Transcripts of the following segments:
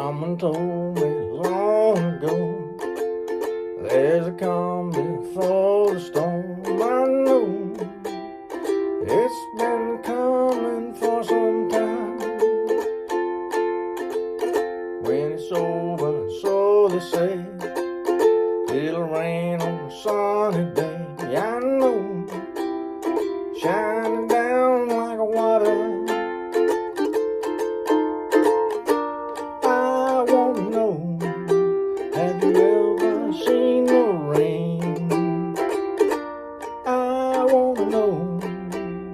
Someone told me long ago, there's a calm before the storm. I know it's been coming for some time. When it's over, so they say, it'll rain on a sunny day. I know, shining down like water. I wanna know, have you ever seen the rain? I wanna know,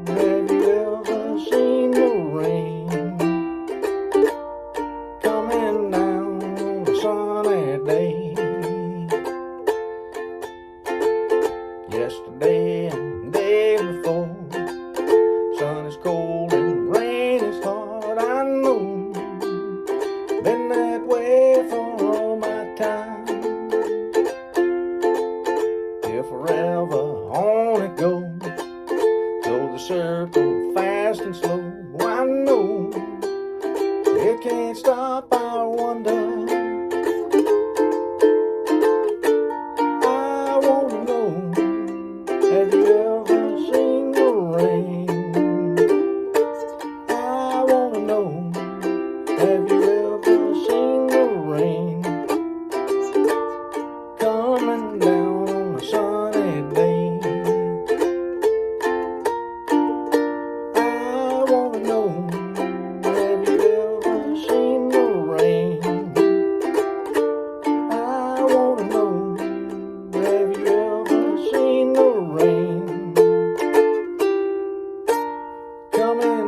have you ever seen the rain? Coming down on a sunny day. Yesterday and the day before, sun is cold and rain is hard. I know, been that way for all my time. If forever on it goes, so the circle fast and slow. I know it can't stop. I wonder. I wanna know, have you ever seen the rain? I wanna know, have you ever seen the rain? Coming down on a sunny day. I wanna know, have you ever seen the rain? I wanna know, have you ever seen the rain? Coming